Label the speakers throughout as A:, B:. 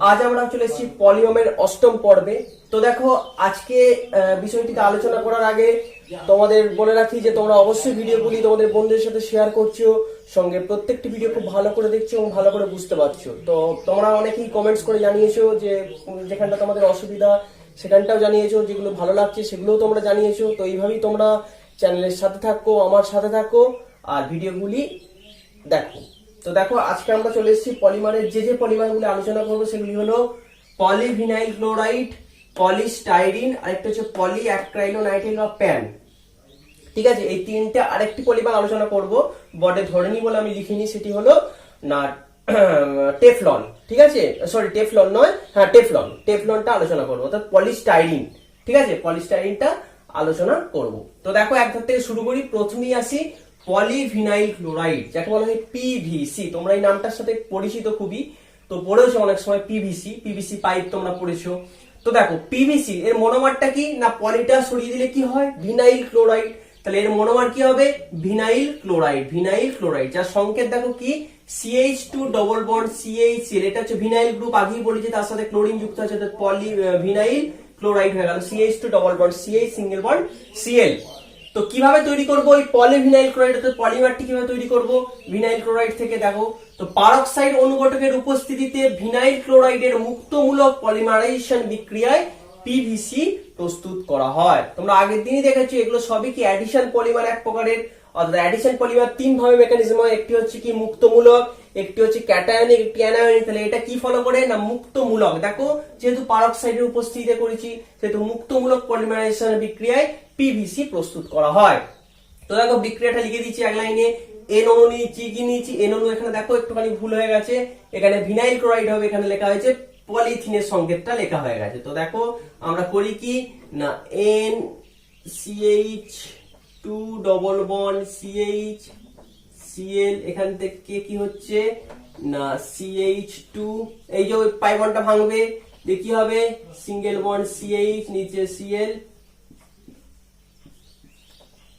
A: আজ আমরা চলে এসেছি পলিমারের অষ্টম পর্বে। তো দেখো আজকে বিষয়টিতে আলোচনা করার আগে তোমাদের বলে রাখি যে তোমরা অবশ্যই ভিডিওগুলি তোমাদের বন্ধুদের সাথে শেয়ার করছো, সঙ্গে প্রত্যেকটি ভিডিও খুব ভালো করে দেখছো এবং ভালো করে বুঝতে পারছো। তো তোমরা অনেকেই কমেন্টস করে জানিয়েছো যে যেখানটা তোমাদের অসুবিধা সেখানটাও জানিয়েছো, যেগুলো ভালো লাগছে সেগুলোও তোমরা জানিয়েছো। তো এইভাবেই তোমরা চ্যানেলের সাথে থাকো, আমার সাথে থাকো আর ভিডিওগুলি দেখো। তো দেখো আজকে আমরা চলে এসেছি পলিমারের যে পলিমারগুলো আলোচনা করবো সেগুলি হলো পলিভিনাইল ক্লোরাইড, পলিস্টাইরিন, আরেকটা হচ্ছে পলিঅ্যাক্রাইলোনাইট্রাইল বা প্যান। ঠিক আছে, এই তিনটা আরেকটি পলিমার আলোচনা করব, বডে ধরেনি বলে আমি লিখিনি, সেটি হলো না টেফলন। ঠিক আছে, সরি টেফলন নয়, হ্যাঁ টেফলনটা আলোচনা করবো, অর্থাৎ পলিস্টাইরিন। ঠিক আছে, পলিস্টাইরিনটা আলোচনা করব। তো দেখো এক ধার থেকে শুরু করি। প্রথমেই আসি পলিভিনাইল ক্লোরাইড, যাকে বলা হয় পিভিসি। তোমরা এই নামটার সাথে পরিচিত খুবই, তো পড়েছো অনেক সময় পিভিসি পাইপ তোমরা পড়েছো। তো দেখো পিভিসি এর মনোমারটা কি না, পলিটা সরিয়ে দিলে কি হয় ভিনাইল ক্লোরাইড, তাহলে এর মনোমার কি হবে ভিনাইল ক্লোরাইড, যার সংকেত দেখো কি CH2 ডবল বন্ড CHCl, এটা হচ্ছে ভিনাইল গ্রুপ, আগেই বলেছি তার সাথে ক্লোরিন যুক্ত আছে, পলি ভিনাইল ক্লোরাইড হয়ে গেল CH2 double bond CH single bond Cl। তো কিভাবে তৈরি করবো এই পলিভিনাইল ক্লোরাইড, অর্থাৎ পলিমারটি কিভাবে তৈরি করব ভিনাইল ক্লোরাইড থেকে? দেখো তো পারক্সাইড অনুঘটকের উপস্থিতিতে ভিনাইল ক্লোরাইডের মুক্তমূলক পলিমারাইজেশন বিক্রিয়ায় পিভিসি প্রস্তুত করা হয়। তোমরা আগের দিনই দেখেছো এগুলো সবই কি অ্যাডিশন পলিমার এক প্রকারের, অর্থাৎ অ্যাডিশন পলিমার তিন ভাবে মেকানিজম হয়, একটি হচ্ছে কি মুক্তমূলক, একটি হচ্ছে ক্যাটায়নিক, একটি অ্যানায়নিক। তাহলে এটা কি ফলো করে না মুক্তমূলক। দেখো যেহেতু পারক্সাইডের উপস্থিতিতে করেছি সেহেতু মুক্তমূলক পলিমারাইজেশন বিক্রিয়ায় পিভিসি প্রস্তুত করা হয়। তো দেখো বিক্রিয়াটা লিখে দিচ্ছি এক লাইনে। এন অণু নিয়েছি, কি নিয়েছি এন অণু, এখানে দেখো একটুখানি ভুল হয়ে গেছে, এখানে ভিনাইল ক্লোরাইড হবে, এখানে লেখা হয়েছে পলিথিনের সংকেতটা লেখা হয়ে গেছে। তো দেখো আমরা করি কি না NCH2 ডবল বন্ড CHCl, এখান থেকে কি হচ্ছে না CH2, এই যে পাই বন্ডটা ভাঙবে দিয়ে কি হবে সিঙ্গেল বন্ড CH, নিচে Cl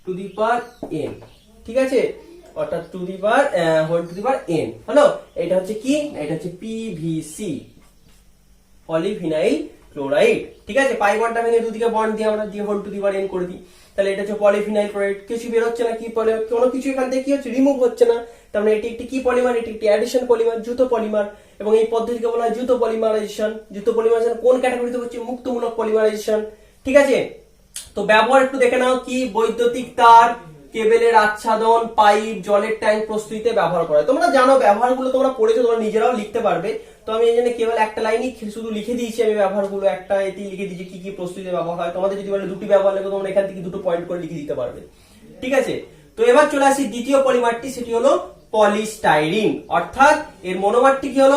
A: to the power n। ঠিক আছে, অর্থাৎ to the power whole to the power n হলো। এটা হচ্ছে কি, এটা হচ্ছে পিভিসি পলিভিনাইল ক্লোরাইড। ঠিক আছে, পাই বন্ডটা ভেঙে দুদিকে বন্ড দিয়ে আমরা দিয়ে whole to the power n করে দিই, তাহলে এটা হচ্ছে পলিভিনাইল ক্লোরাইড। কিছু বের হচ্ছে না, কি কোনো কিছু এখান থেকে কি হচ্ছে রিমুভ হচ্ছে না, তার মানে এটি একটি কি পলিমার, এটি একটি অ্যাডিশন পলিমার, যুত পলিমার, এবং এই পদ্ধতিকে বলা হয় যুত পলিমারাইজেশন। কোন ক্যাটাগরিতে হচ্ছে মুক্তমূলক পলিমারাইজেশন। ঠিক আছে, তো ব্যবহার একটু দেখে নাও কি, বৈদ্যুতিক তার, কেবেলের আচ্ছাদন, পাইপ, জলের ট্যাঙ্ক প্রস্তুতিতে ব্যবহার করা হয়। তোমরা জানো ব্যবহারগুলো তোমরা পড়েছো, তোমরা নিজেরাও লিখতে পারবে। তো আমি এই জন্য কেবল একটা লাইনই শুধু লিখে দিয়েছি, আমি ব্যবহারগুলো একটা এতে লিখে দিয়েছি কি কি প্রস্তুতিতে ব্যবহার হয়। তোমাদের যদি বলে দুটি ব্যবহার লেখো, তোমরা এখান থেকে দুটো পয়েন্ট করে লিখে দিতে পারবে। ঠিক আছে, তো এবার চলে আসি দ্বিতীয় পলিমারটি, সেটি হলো পলিস্টাইরিন। অর্থাৎ এর মনোমারটি কি হলো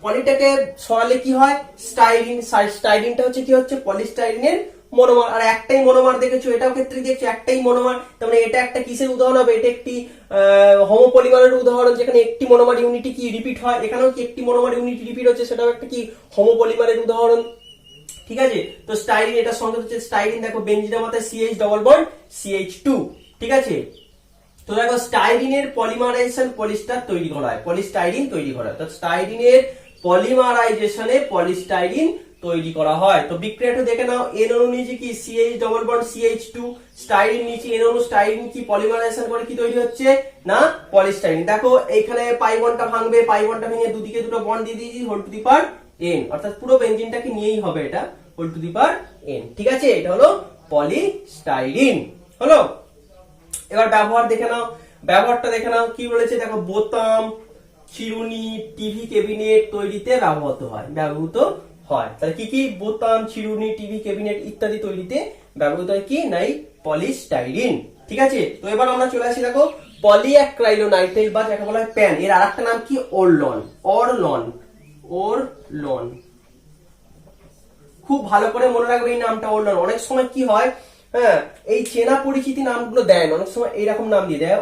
A: পলিটাকে সরালে কি হয় স্টাইরিন, স্টাইরিনটা হচ্ছে কি হচ্ছে পলিস্টাইরিনের মনোমার। আর একটাই মনোমার দেখেছো, এটাও ক্ষেত্রে দেখছো একটাই মনোমার, তার মানে এটা একটা কিসের উদাহরণ হবে, এটা একটি হোমোপলিমারের উদাহরণ, যেখানে একটি মনোমার ইউনিটি কি রিপিট হয়, এখানেও কি একটি মনোমার ইউনিটি রিপিট হচ্ছে, সেটাও একটা কি হোমোপলিমারের উদাহরণ। ঠিক আছে, তো স্টাইরিন এটা সংকেত হচ্ছে স্টাইরিন, দেখো বেঞ্জিনের মাথায় CH ডবল বন্ড CH2। ঠিক আছে, তো দেখো স্টাইরিনের পলিমারাইজেশন পলিস্টার তৈরি করা হয়, পলিস্টাইরিন তৈরি করা হয়। তো স্টাইরিনের পলিমারাইজেশনে পলিস্টাইরিন তৈরি করা হয়। তো বিক্রিয়াটা দেখে নাও, এন অণু নিচে কি CH double bond CH2, styrene নিচে এন অণু, স্টাইরিন কি পলিমারাইজেশন করে কি তৈরি হচ্ছে না পলিস্টাইরিন। দেখো এইখানে পাই বন্ডটা ভাঙবে, পাই বন্ডটা ভেঙে দুদিকে দুটো বন্ড দিয়ে দিয়েছি whole to the power n, অর্থাৎ পুরো বেঞ্জিনটাকে নিয়েই হবে এটা whole to the power n। ঠিক আছে, এটা হলো পলিস্টাইরিন হলো। এবার ব্যবহার দেখে নাও, ব্যবহারটা দেখে নাও কি বলেছে, দেখো বোতাম, চিরুনি, টিভি ক্যাবিনেট তৈরিতে ব্যবহৃত হয়। তাহলে কি কি বোতাম, চিরুনি, টিভি ক্যাবিনেট ইত্যাদি তৈরিতে ব্যবহৃত হয় কি নাই পলিস্টাইরিন। ঠিক আছে, তো এবার আমরা চলে আসি দেখো পলিঅ্যাক্রাইলোনাইট্রাইল বা যাকে বলা হয় প্যান, এর আরেকটা নাম কি অরলন। খুব ভালো করে মনে রাখবে এই নামটা অরলন। অনেক সময় কি হয়, হ্যাঁ এই চেনা পরিচিতি নামগুলো দেয় না, অনেক সময় এইরকম নাম দিয়ে দেয়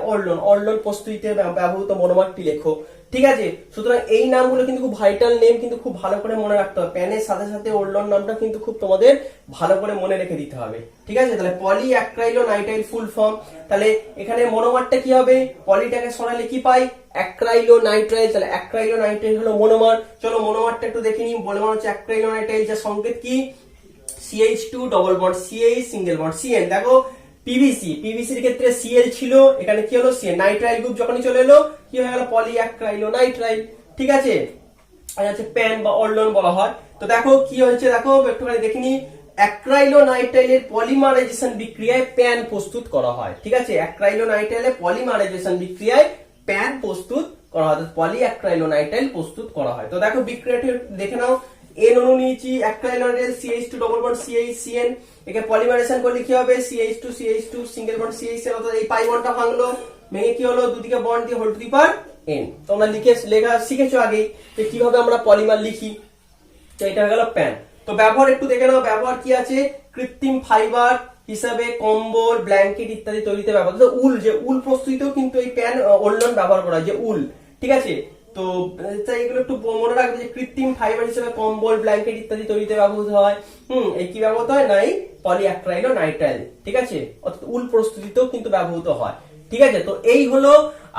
A: অরলন প্রস্তুতিতে ব্যবহৃত মনোমারটি লেখো। ঠিক আছে, সুতরাং এই নামগুলো কিন্তু খুব ভাইটাল নেম, কিন্তু খুব ভালো করে মনে রাখতে হবে। প্যানের সাথে সাথে ওল্ডন নামটা কিন্তু খুব তোমাদের ভালো করে মনে রেখে দিতে হবে। ঠিক আছে, তাহলে পলি অ্যাক্রাইলোনাইট্রাইল ফুল ফর্ম, তাহলে এখানে মনোমারটা কি হবে, পলিটাকে সরালে কি পাই, অ্যাক্রাইলোনাইট্রাইল, তাহলে অ্যাক্রাইলোনাইট্রাইল হলো মনোমার। চলো মনোমারটা একটু দেখে নিই। মনোমার হচ্ছে অ্যাক্রাইলোনাইট্রাইল, যার সংকেত কি CH2 double bond CH single bond CN। দেখো পিভিসি, পিভিসির ক্ষেত্রে Cl ছিল, এখানে কি হলো CN, নাইট্রাইল গ্রুপ যখনই চলে এলো কি হয়ে গেল, পলিঅ্যাক্রাইলোনাইট্রাইল। ঠিক আছে, আর হচ্ছে প্যান বা অল্ডন বলা হয়। তো দেখো কি হয়েছে, দেখো একটুখানি দেখিনি, অ্যাক্রাইলোনাইট্রাইলের পলিমারাইজেশন বিক্রিয়ায় প্যান প্রস্তুত করা হয়। ঠিক আছে, অ্যাক্রাইলোনাইট্রাইলের পলিমারাইজেশন বিক্রিয়ায় প্যান প্রস্তুত করা হয়, পলিঅ্যাক্রাইলোনাইট্রাইল প্রস্তুত করা হয়। তো দেখো বিক্রিয়াটি দেখে নাও, এন অণু নিয়েছি, অ্যাক্রাইলোনাইট্রাইল CH2 double bond CH CN, একে পলিমারাইজেশন করলে কি হবে, CH2 সিঙ্গেল বন্ড CH, অর্থাৎ এই পাই বন্ডটা ভাঙলো, ভেঙে কি হলো, দুদিকে বন্ড দিয়ে whole to the power n। তোমরা লেখা শিখেছো আগেই যে কিভাবে আমরা পলিমার লিখি। তো এটা হয়ে গেল প্যান। তো ব্যবহার একটু দেখে নাও, ব্যবহার কি আছে, কৃত্রিম ফাইবার হিসাবে কম্বল, ব্ল্যাঙ্কেট ইত্যাদি তৈরিতে ব্যবহার। তো উল, যে উল প্রস্তুতিতেও কিন্তু এই প্যান ওল্ডন ব্যবহার করা হয়, যে উল। ঠিক আছে, তো এগুলো একটু মনে রাখবে যে কৃত্রিম ফাইবার হিসেবে কম্বল, ব্ল্যাঙ্কেট ইত্যাদি তৈরিতে ব্যবহৃত হয়। এই কি ব্যবহৃত হয়, নাই পলিঅ্যাক্রাইলোনাইট্রাইল। ঠিক আছে, অর্থাৎ উল প্রস্তুতিতেও কিন্তু ব্যবহৃত হয়। ঠিক আছে, তো এই হলো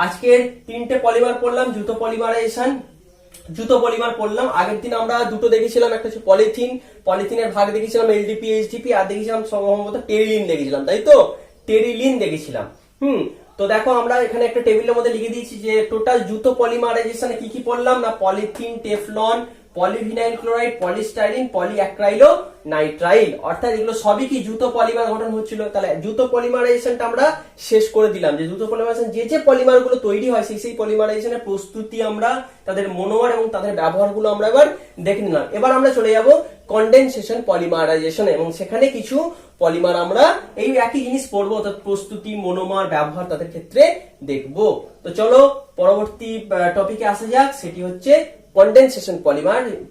A: আজকের 3টে পলিমার পড়লাম। জুতো পলিমারাইজেশন, জুতো পলিমার পড়লাম। আগের দিন আমরা দুটো দেখেছিলাম, একটা হচ্ছে পলিথিন, পলিথিনের ভাগ দেখেছিলাম এলডিপি এইচডিপি, আর দেখেছিলাম সম্ভবত টেরিলিন দেখেছিলাম, তাই তো, টেরিলিন দেখেছিলাম। তো দেখো আমরা এখানে একটা টেবিলের মধ্যে লিখে দিয়েছি যে টোটাল জুতো পলিমারাইজেশনে কি কি পড়লাম না, polythene, Teflon, polyvinyl chloride, polystyrene, polyacrylonitrile, অর্থাৎ এগুলো সবই কি জুতো পলিমার গঠন হচ্ছিল। তাহলে জুতো পলিমারাইজেশনটা আমরা শেষ করে দিলাম, যে জুতো পলিমারাইজেশন যে পলিমার গুলো তৈরি হয় সেই পলিমারাইজেশনের প্রস্তুতি আমরা, তাদের মনোমার এবং তাদের ব্যবহারগুলো আমরা এবার দেখে নিলাম। এবার আমরা চলে যাব কন্ডেনসেশন পলিমারাইজেশন, এবং সেখানে কিছু পলিমার আমরা এই একই জিনিস পড়বো, অর্থাৎ প্রস্তুতি, মনোমার, ব্যবহার তাদের ক্ষেত্রে দেখবো। তো চলো পরবর্তী টপিকে আসা যাক, সেটি হচ্ছে কন্ডেনসেশন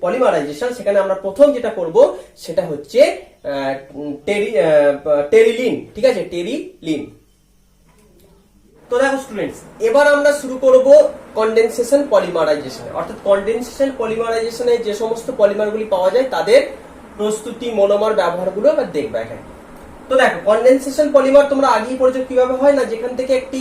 A: পলিমারাইজেশন। সেখানে আমরা প্রথম যেটা করব সেটা হচ্ছে টেরিলিন। ঠিক আছে, টেরিলিন। তো দেখো স্টুডেন্টস, এবার আমরা শুরু করব কন্ডেনসেশন পলিমারাইজেশন, অর্থাৎ কন্ডেনসেশন পলিমারাইজেশনে যে সমস্ত পলিমারগুলি পাওয়া যায় তাদের প্রস্তুতি, মনোমার, ব্যবহারগুলো এবার দেখবে এখানে। তো দেখো কন্ডেনসেশন পলিমার তোমরা আগেই পড়েছো কিভাবে হয় না, যেখান থেকে একটি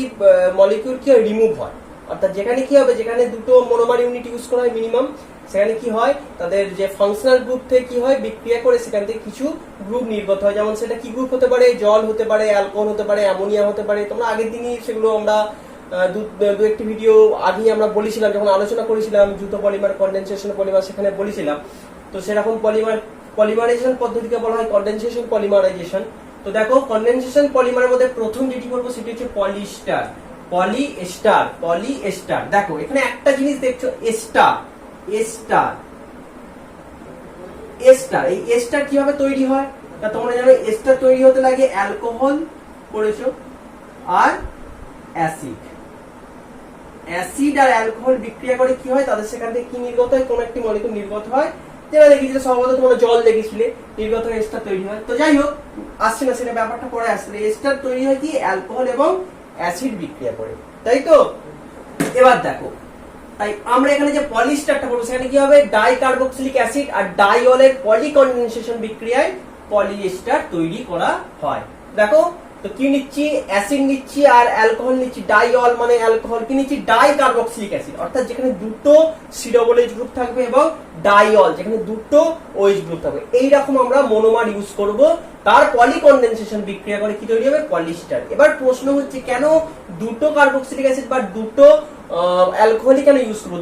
A: মলিকিউল কি রিমুভ হয়, অর্থাৎ যেখানে কি হবে, যেখানে দুটো মনোমার ইউনিট ইউজ করা হয় মিনিমাম, সেখানে কি হয়, তাদের যে ফাংশনাল গ্রুপ থেকে কি হয়, বিক্রিয়া করে সেখান থেকে কিছু গ্রুপ নির্গত হয়। যেমন সেটা কি গ্রুপ হতে পারে, জল হতে পারে, অ্যালকোহল হতে পারে, অ্যামোনিয়া হতে পারে। তোমরা আগের দিনই সেগুলো আমরা দু একটি ভিডিও আগেই আমরা বলেছিলাম, যখন আলোচনা করেছিলাম জুতো পলিমার, কন্ডেনসেশন পলিমার, সেখানে বলেছিলাম। তো সেরকম পলিমারাইজেশন পদ্ধতিকে বলা হয় কন্ডেনসেশন পলিমারাইজেশন। তো দেখো কন্ডেনসেশন পলিমারের মধ্যে প্রথম যেটি করবো সেটি হচ্ছে পলিস্টার, পলিএস্টার। দেখো এখানে একটা জিনিস দেখছো, এস্টার, এই এস্টার কিভাবে তৈরি হয়, তা তোমরা জানো এস্টার তৈরি হতে লাগে অ্যালকোহল পড়েছো আর অ্যাসিড আর অ্যালকোহল বিক্রিয়া করে কি হয়, তাদের সেখান থেকে কি নির্গত হয়, কোন একটি মলিকুল নির্গত হয়, যেটা দেখেছিলে সম্ভবত তোমরা জল দেখেছিলে, নির্গত হয়ে এস্টার তৈরি হয়। তো যাই হোক, আসছে না সেটা, ব্যাপারটা পরে আসলে। এস্টার তৈরি হয় কি অ্যালকোহল এবং অ্যাসিড বিক্রিয়া করে, তাই তো। এবার দেখো, তাই আমরা এখানে যে পলিস্টারটা করবো সেখানে কি হবে, ডাইকার্বক্সিলিক অ্যাসিড আর ডাইঅলের পলিকন্ডেনসেশন বিক্রিয়ায় পলিএস্টার তৈরি করা হয়। দেখো তো কি নিচ্ছি, অ্যাসিড নিচ্ছি আর অ্যালকোহল নিচ্ছি, ডাইঅল মানে অ্যালকোহল, কি নিচ্ছি, ডাইকার্বক্সিলিক অ্যাসিড, অর্থাৎ যেখানে দুটো COOH গ্রুপ থাকবে, এবং ডাইঅল যেখানে দুটো OH গ্রুপ থাকবে। এইরকম আমরা মনোমার ইউজ করব, তার পলিকন্ডেনসেশন বিক্রিয়া করে কি তৈরি হবে, পলিস্টার। এবার প্রশ্ন হচ্ছে কেন দুটো কার্বক্সিলিক অ্যাসিড বা দুটো অ্যালকোহল কেন ইউজ করবো,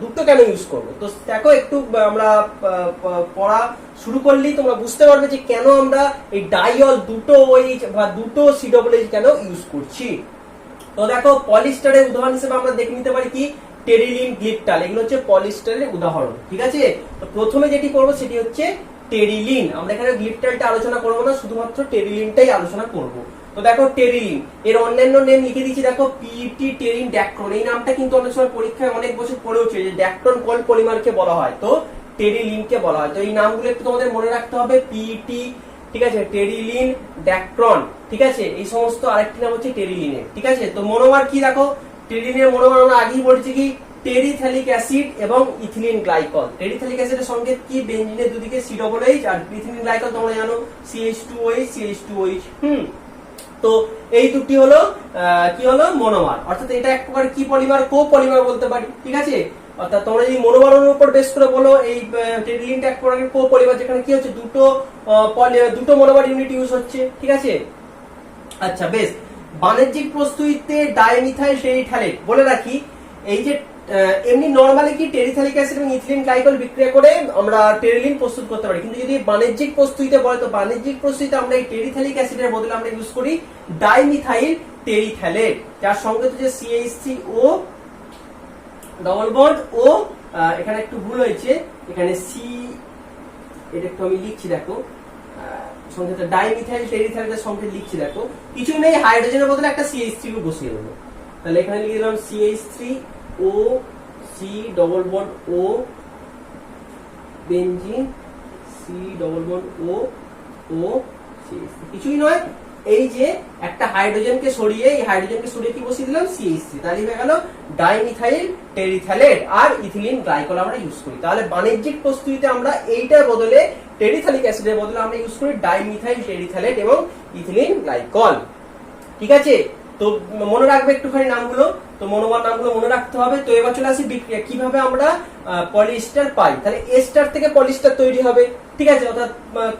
A: দুটো কেন ইউজ করবো। তো দেখো একটু আমরা পড়া শুরু করলেই তোমরা বুঝতে পারবে যে কেন আমরা এই ডাইঅল, দুটো OH বা দুটো COOH কেন ইউজ করছি। তো দেখো পলিস্টারের উদাহরণ হিসেবে আমরা দেখে নিতে পারি কি, টেরিলিন, গ্লিপটাল, এগুলো হচ্ছে পলিস্টারের উদাহরণ। ঠিক আছে, তো প্রথমে যেটি করবো সেটি হচ্ছে টেরিলিন। আমরা এখানে গ্লিপটালটা আলোচনা করবো না, শুধুমাত্র টেরিলিনটাই আলোচনা করবো। তো দেখো টেরিলিন, এর অন্যান্য নেম লিখে দিচ্ছি, দেখো পিইটি, টেরিন, ড্যাক্ট্রন। এই নামটা কিন্তু অনেক সময় পরীক্ষায় অনেক বছর পড়েওছে, যে ড্যাক্ট্রন কোন পলিমারকে বলা হয়, তো টেরিলিনকে বলা হয়। তো এই নামগুলো একটু তোমাদের মনে রাখতে হবে, পিইটি, ঠিক আছে, টেরিলিন, ড্যাক্ট্রন, ঠিক আছে, এই সমস্ত। আরেকটি নাম হচ্ছে টেরিলিনের। ঠিক আছে, তো মনোমার কি, দেখো টেরিলিনের মনোমার আমরা আগেই বলেছি কি, টেরিথ্যালিক অ্যাসিড এবং ইথিলিন গ্লাইকল। টেরিথ্যালিক অ্যাসিডের সংকেত কি? বেঞ্জিনের দুদিকে COOH, আর ইথিলিন গ্লাইকল তোমরা জানো CH2OH CH2OH। তো এই দুটি হলো কি হলো মনোমার, অর্থাৎ এটা এক প্রকার কি পলিমার? কোপলিমার বলতে পারি। ঠিক আছে, অর্থাৎ তোমরা যদি মনোমারের উপর বেস করে বলো এই টেরিলিনটা এক প্রকার কোপলিমার, যেখানে কি হচ্ছে দুটো মনোমার ইউনিট ইউজ হচ্ছে। ঠিক আছে, আচ্ছা বেশ। বাণিজ্যিক প্রস্তুতিতে ডাইমিথাইল টেরিথ্যালেট বলে রাখি, এই যে এমনি নরমালি কি টেরিথ্যালিক অ্যাসিড এবং ইথিলিন গ্লাইকল বিক্রিয়া করে আমরা টেরিলিন প্রস্তুত করতে পারি, কিন্তু যদি বাণিজ্যিক প্রস্তুতিতে বলে তো বাণিজ্যিক প্রস্তুতিতে আমরা এই টেরিথ্যালিক অ্যাসিডের বদলে আমরা ইউজ করি ডাইমিথাইল টেরিথ্যালেট, যার সংকেত হচ্ছে CH3O ডবল বন্ড ও, এখানে একটু ভুল হয়েছে, এখানে এটা একটু আমি লিখছি দেখো, সংকেত ডাইমিথাইল টেরিথ্যালেটের সংকেত লিখছি দেখো, কিছুই নেই, হাইড্রোজেনের বদলে একটা CH3 বসিয়ে দেবো। তাহলে এখানে লিখে দিলাম CH3O C double bond O benzene C double bond O CH3, কিছুই নয়, এই যে একটা হাইড্রোজেনকে সরিয়ে কি বসিয়ে দিলাম CH3, তাহলে হয়ে গেল ডাইমিথাইল টেরিথ্যালেট আর ইথিলিন গ্লাইকল আমরা ইউজ করি। তাহলে বাণিজ্যিক প্রস্তুতিতে আমরা এইটার বদলে টেরিথ্যালিক অ্যাসিডের বদলে আমরা ইউজ করি ডাইমিথাইল টেরিথ্যালেট এবং ইথিলিন গ্লাইকল। ঠিক আছে, তো মনে রাখবে একটুখানি নামগুলো, তো মনোমার নামগুলো মনে রাখতে হবে। তো এবার চলে আসি বিক্রিয়া, কিভাবে আমরা পলিস্টার পাই। তাহলে এস্টার থেকে পলিস্টার তৈরি হবে। ঠিক আছে, অর্থাৎ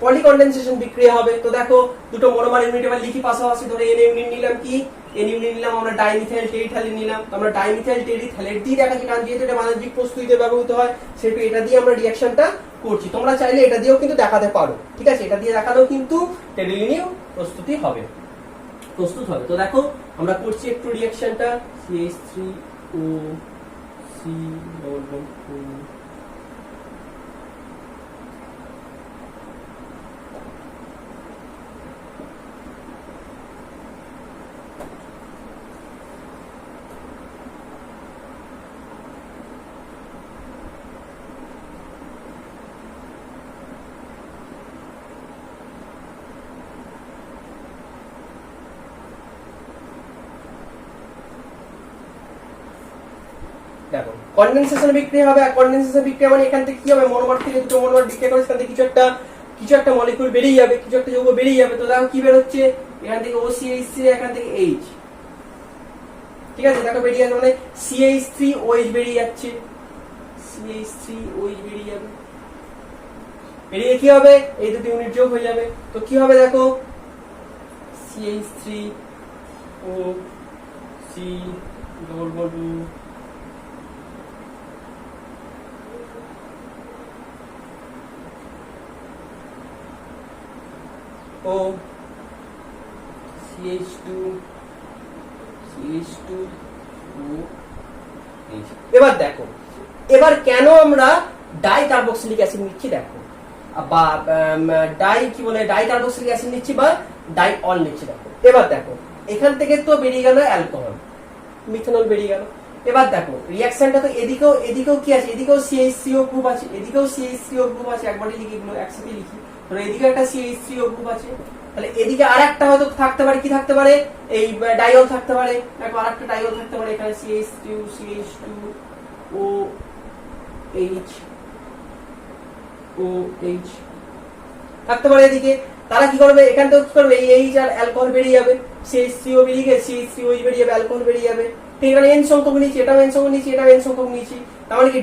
A: পলিকন্ডেনসেশন বিক্রিয়া হবে। তো দেখো দুটো মনোমার ইউনিট এবার লিখি পাশাপাশি, ধরে এন ইউনিট নিলাম, কি এন ইউনিট নিলাম আমরা ডাইমিথাইল টেরিথ্যালেট নিলাম। তো আমরা ডাইমিথাইল টেরিথ্যালেট দিয়ে দেখাচ্ছি, কারণ যেহেতু এটা বাণিজ্যিক প্রস্তুতিতে ব্যবহৃত হয় সেহেতু এটা দিয়ে আমরা রিঅ্যাকশনটা করছি। তোমরা চাইলে এটা দিয়েও কিন্তু দেখাতে পারো। ঠিক আছে, এটা দিয়ে দেখালেও কিন্তু টেরিলিনিও প্রস্তুত হবে। তো দেখো আমরা করছি একটু রিঅ্যাকশনটা, CH3O C double bond O দেখো কনডেনসেশন বিক্রিয়া হবে। আর কনডেনসেশন বিক্রিয়া মানে এখান থেকে কি হবে, মনোমার থেকে দুটো মনোমার বিক্রিয়া করে সেখান থেকে কিছু একটা মলিকিউল বেরিয়ে যাবে, কিছু একটা যৌগ বেরিয়ে যাবে। তো দেখো কি বের হচ্ছে, এখান থেকে OCH3, এখান থেকে H। ঠিক আছে, দেখো বেরিয়ে যাচ্ছে, মানে CH3OH বেরিয়ে যাচ্ছে, CH3OH বেরিয়ে যাবে, বেরিয়ে কি হবে, এই দুটো ইউনিট যোগ হয়ে যাবে। তো কি হবে দেখো, CH3O C double bond O CH2OH। এবার দেখো, এবার কেন আমরা ডাই কার্বক্সিলিক অ্যাসিড নিচ্ছি দেখো, বা ডাই কার্বক্সিলিক অ্যাসিড নিচ্ছি বা ডাই অল নিচ্ছি দেখো। এবার দেখো এখান থেকে তো বেরিয়ে গেল অ্যালকোহল, মিথানল বেরিয়ে গেল। এবার দেখো রিঅ্যাকশনটা তো এদিকেও কি আছে, এদিকেও CH3O গ্রুপ আছে, এদিকেও CH3O গ্রুপ আছে, একবারে লিখি, এগুলো একসাথে লিখি। ধরো এদিকে একটা CH3O গ্রুপ আছে, তাহলে এদিকে আরেকটা হয়তো থাকতে পারে, কি থাকতে পারে, এই ডাইল থাকতে পারে, দেখো আরেকটা ডাইল থাকতে পারে, এখানে CH2OH থাকতে পারে এদিকে। তারা কি করবে, এখান থেকে কি করবে, এই H আর অ্যালকোহল বেরিয়ে যাবে, CH3O বেরিয়ে গেছে, CH3OH বেরিয়ে যাবে, অ্যালকোহল বেরিয়ে যাবে। ঠিক আছে, এন সংখ্যক নিয়েছি, এটাও এন সংখ্যক নিয়েছি, এটাও এন সংখ্যক নিয়েছি। তার মানে কি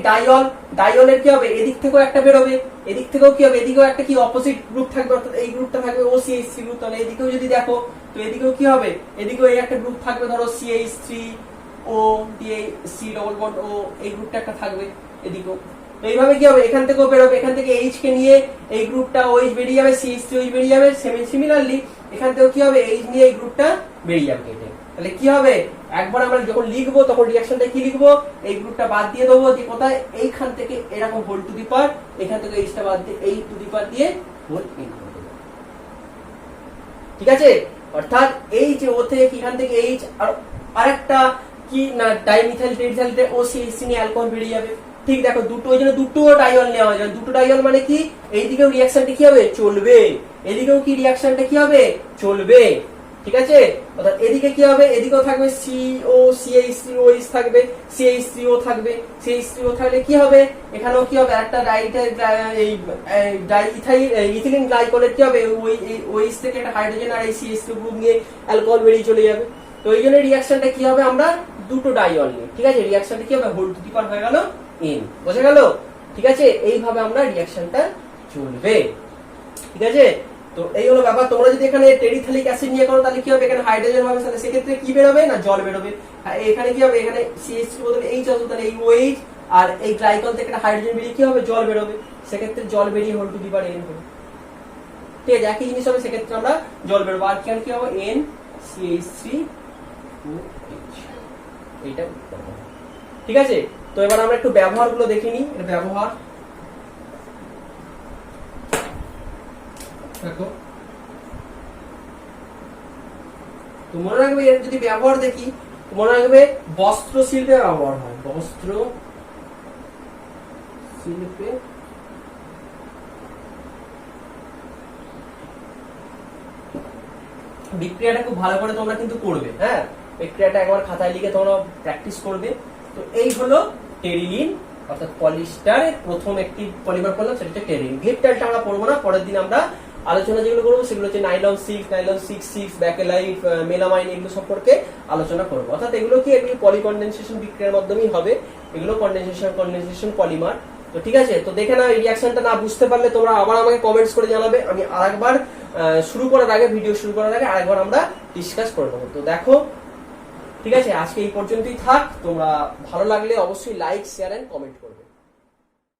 A: ডাইলের কি হবে, এদিক থেকেও একটা বেরোবে, এদিক থেকেও কি হবে, এদিকেও একটা কি অপোজিট গ্রুপ থাকবে, অর্থাৎ এই গ্রুপটা থাকবে OCH3 গ্রুপ। তাহলে এদিকেও যদি দেখো তো এদিকেও কি হবে, এদিকেও এই একটা গ্রুপ থাকবে, ধরো CH3O দিয়ে C ডবল বন্ড O, এই গ্রুপটা একটা থাকবে এদিকেও। তো এইভাবে কি হবে, এখান থেকেও বেরোবে, এখান থেকে H কে নিয়ে এই গ্রুপটা OH বেরিয়ে যাবে, CH3OH বেরিয়ে যাবে। সিমিলারলি এখান থেকেও কি হবে, H নিয়ে এই গ্রুপটা বেরিয়ে যাবে কেটে। তাহলে কি হবে, একবার আমরা যখন লিখবো তখন রিঅ্যাকশনটা কি লিখবো, এই গ্রুপটা বাদ দিয়ে দেবো, যে কোথায় এইখান থেকে এরকম হোল টু দি পাওয়ার, এখান থেকে এইচটা বাদ দিয়ে এই টু দি পাওয়ার দিয়ে হোল ইন করে দেবো। ঠিক আছে, অর্থাৎ এই যে ও থেকে এখান থেকে এইচ আর আরেকটা কি না ডাইমিথাইল টেরিথ্যালেটে OCH নিয়ে অ্যালকোহল বেরিয়ে যাবে। ঠিক দেখো দুটো, ওই জন্য দুটো ডাইল নেওয়া হয়। দুটো ডাইল মানে কি, এইদিকেও রিঅ্যাকশনটা কি হবে, চলবে, এদিকেও কি রিঅ্যাকশনটা কি হবে, চলবে। ঠিক আছে, অর্থাৎ এদিকে কি হবে, এদিকেও থাকবে CO CH3 OH থাকবে, CH3O থাকবে, CH3O থাকলে কি হবে, এখানেও কি হবে, একটা ইথিলিন গ্লাইকলের কি হবে, OH থেকে একটা হাইড্রোজেন আর এই CH3 গ্রুপ নিয়ে অ্যালকোহল বেরিয়ে চলে যাবে। তো এই জন্য রিঅ্যাকশনটা কি হবে, আমরা দুটো ডাইঅল নিই, ঠিক আছে, রিঅ্যাকশনটা কি হবে, হোল টু দি পাওয়ার হয়ে গেল n, বোঝা গেল? ঠিক আছে, এইভাবে আমরা রিঅ্যাকশনটা চলবে, ঠিক আছে। তো এই হলো ব্যাপার। তোমরা যদি এখানে টেরিথালিক অ্যাসিড নিয়ে করো তাহলে কি হবে, এখানে হাইড্রোজেন হবে, তাহলে সেক্ষেত্রে কি বেরোবে না, জল বেরোবে। এখানে কি হবে, এখানে CH3 বদলে H আসবে, তাহলে এই OH আর এই গ্লাইকল থেকে একটা হাইড্রোজেন বেরিয়ে কি হবে, জল বেরোবে, সেক্ষেত্রে জল বেরিয়ে whole to the power n হবে, ঠিক আছে, একই জিনিস হবে, সেক্ষেত্রে আমরা জল বেরোবো। আর কি হবে, n CH3OH, এইটা ঠিক আছে। তো এবার আমরা একটু ব্যবহার গুলো দেখে নিই, এর ব্যবহার দেখো। তো মনে রাখবে, এর যদি ব্যবহার দেখি মনে রাখবে বস্ত্র শিল্পে ব্যবহার হয়, বস্ত্র শিল্পে বিক্রিয়াটা খুব ভালো করে তোমরা কিন্তু করবে, হ্যাঁ, বিক্রিয়াটা একবার খাতায় লিখে তোমরা প্র্যাকটিস করবে। তো এই হলো টেরিলিন, অর্থাৎ পলিস্টারের প্রথম একটি পলিমার করলাম, সেটা হচ্ছে টেরিলিন। গ্লিপটালটা আমরা পড়বো না, পরের দিন আমরা আলোচনা যেগুলো করবো সেগুলো হচ্ছে নাইলন 6, ব্যাকেলাইট, মেলামাইন, এগুলো সম্পর্কে আলোচনা করবো। অর্থাৎ এগুলো কি, এগুলো পলিকন্ডেনসেশন বিক্রিয়ার মাধ্যমেই হবে, এগুলো কন্ডেনসেশন পলিমার। তো ঠিক আছে, তো দেখে নাও, এই রিঅ্যাকশনটা না বুঝতে পারলে তোমরা আবার আমাকে কমেন্টস করে জানাবে, আমি আরেকবার শুরু করার আগে, ভিডিও শুরু করার আগে আরেকবার আমরা ডিসকাস করে নেবো। তো দেখো, ঠিক আছে, আজকে এই পর্যন্তই থাক। তোমরা ভালো লাগলে অবশ্যই লাইক, শেয়ার এন্ড কমেন্ট করবে।